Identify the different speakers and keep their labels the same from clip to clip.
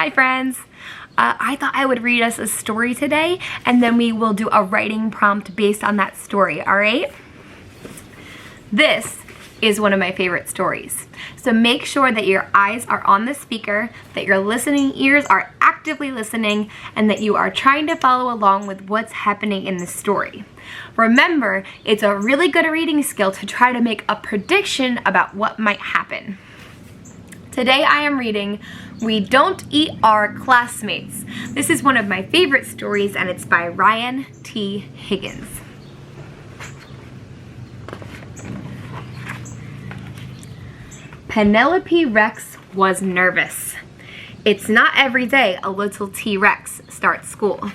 Speaker 1: my friends. I thought I would read us a story today, and then we will do a writing prompt based on that story, all right? This is one of my favorite stories. So make sure that your eyes are on the speaker, that your listening ears are actively listening, and that you are trying to follow along with what's happening in the story. Remember, it's a really good reading skill to try to make a prediction about what might happen. Today I am reading We Don't Eat Our Classmates. This is one of my favorite stories, and it's by Ryan T. Higgins. Penelope Rex was nervous. It's not every day a little T-Rex starts school.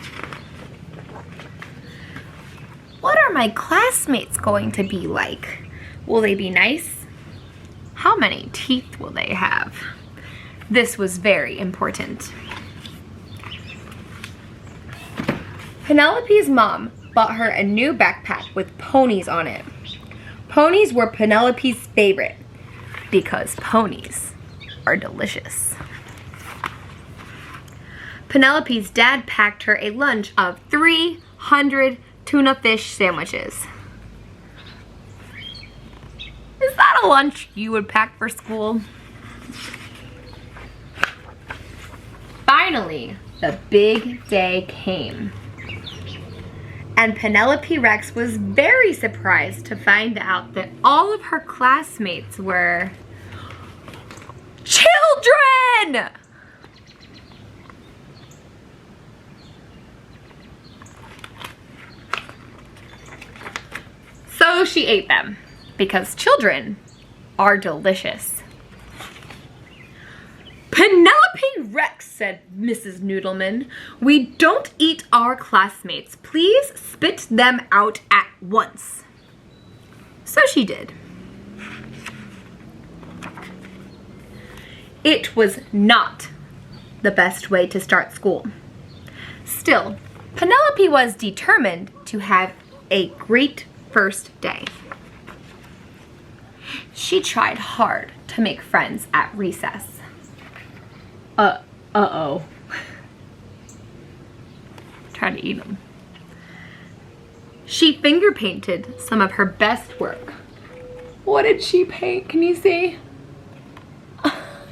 Speaker 1: What are my classmates going to be like? Will they be nice? How many teeth will they have? This was very important. Penelope's mom bought her a new backpack with ponies on it. Ponies were Penelope's favorite because ponies are delicious. Penelope's dad packed her a lunch of 300 tuna fish sandwiches. Is that a lunch you would pack for school? Finally, the big day came. And Penelope Rex was very surprised to find out that all of her classmates were children! So she ate them, because children are delicious. Penelope Rex, said Mrs. Noodleman, we don't eat our classmates. Please spit them out at once. So she did. It was not the best way to start school. Still, Penelope was determined to have a great first day. She tried hard to make friends at recess. Uh-oh. Trying to eat them. She finger painted some of her best work. What did she paint? Can you see?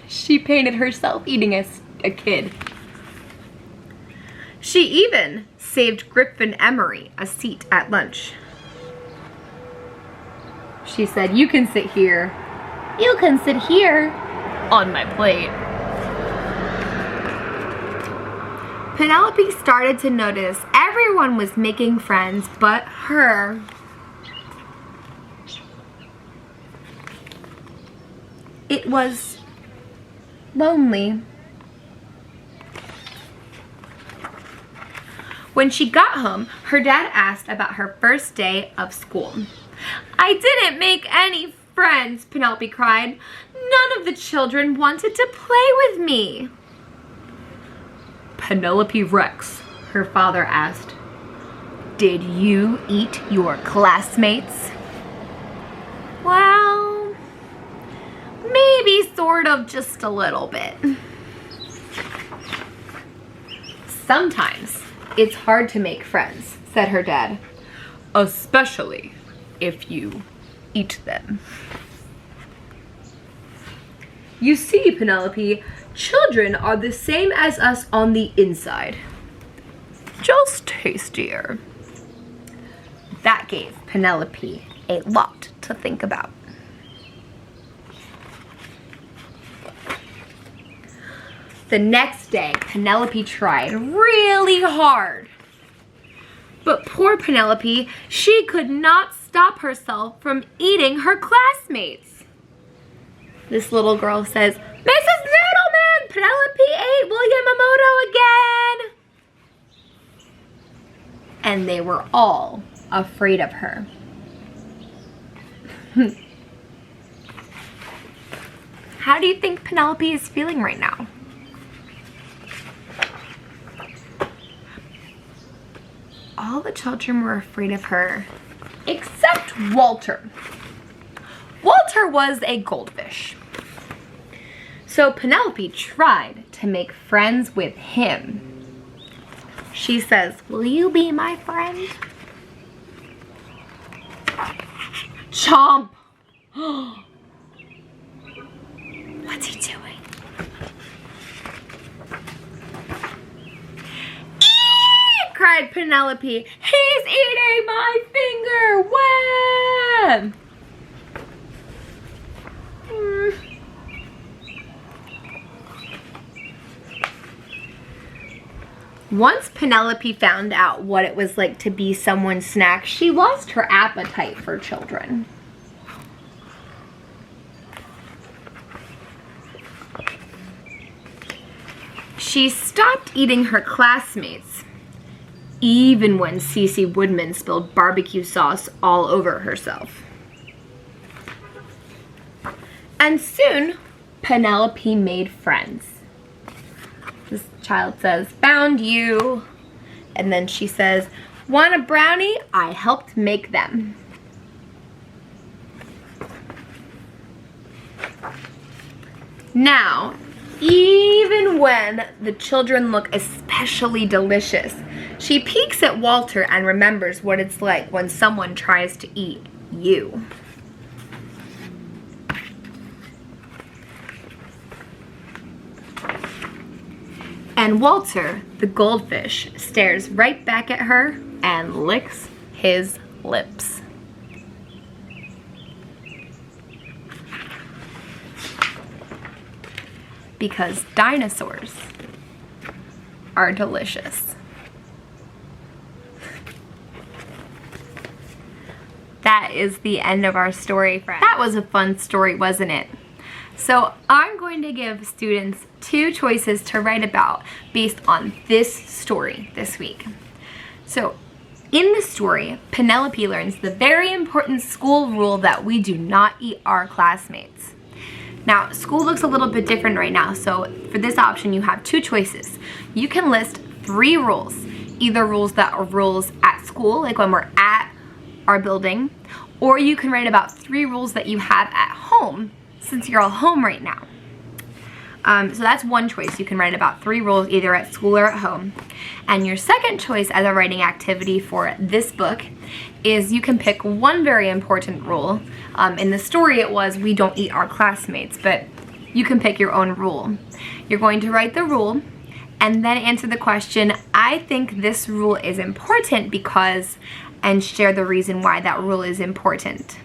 Speaker 1: She painted herself eating a kid. She even saved Griffin Emery a seat at lunch. She said, you can sit here. You can sit here on my plate. Penelope started to notice everyone was making friends but her. It was lonely. When she got home, her dad asked about her first day of school. I didn't make any friends, Penelope cried. None of the children wanted to play with me. Penelope Rex, her father asked, did you eat your classmates? Well, maybe sort of, just a little bit. Sometimes it's hard to make friends, said her dad, especially if you eat them. You see, Penelope, children are the same as us on the inside. Just tastier. That gave Penelope a lot to think about. The next day, Penelope tried really hard. But poor Penelope, she could not stop herself from eating her classmates. This little girl says, Mrs. Noodleman, Penelope ate William Yamamoto again. And they were all afraid of her. How do you think Penelope is feeling right now? All the children were afraid of her, except Walter. Walter was a goldfish. So Penelope tried to to make friends with him. She says, "Will you be my friend?" Chomp! What's he doing? Eee! Cried Penelope. "He's eating my finger web!" Once Penelope found out what it was like to be someone's snack, she lost her appetite for children. She stopped eating her classmates, even when Cece Woodman spilled barbecue sauce all over herself. And soon, Penelope made friends. This child says, "Found you." And then she says, "Want a brownie? I helped make them." Now, even when the children look especially delicious, she peeks at Walter and remembers what it's like when someone tries to eat you. And Walter, the goldfish, stares right back at her and licks his lips. Because dinosaurs are delicious. That is the end of our story, friends. That was a fun story, wasn't it? So I'm going to give students 2 choices to write about based on this story this week. So in the story, Penelope learns the very important school rule that we do not eat our classmates. Now, school looks a little bit different right now, so for this option you have 2 choices. You can list 3 rules, either rules that are rules at school, like when we're at our building, or you can write about 3 rules that you have at home, since you're all home right now. So that's one choice. You can write about 3 rules either at school or at home. And your second choice as a writing activity for this book is you can pick one very important rule. In the story it was, we don't eat our classmates, but you can pick your own rule. You're going to write the rule and then answer the question, "I think this rule is important because," and share the reason why that rule is important.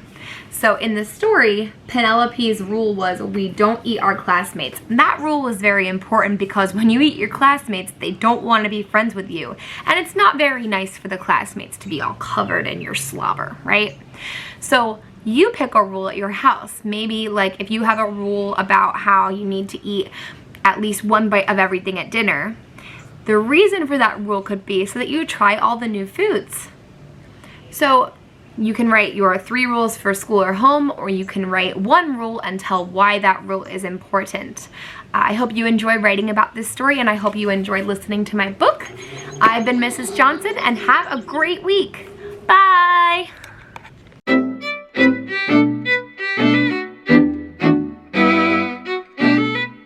Speaker 1: So in the story, Penelope's rule was we don't eat our classmates. And that rule was very important because when you eat your classmates, they don't want to be friends with you. And it's not very nice for the classmates to be all covered in your slobber, right? So you pick a rule at your house. Maybe like if you have a rule about how you need to eat at least 1 bite of everything at dinner, the reason for that rule could be so that you try all the new foods. So you can write your 3 rules for school or home, or you can write 1 rule and tell why that rule is important. I hope you enjoy writing about this story, and I hope you enjoyed listening to my book. I've been Mrs. Johnson, and have a great week. Bye!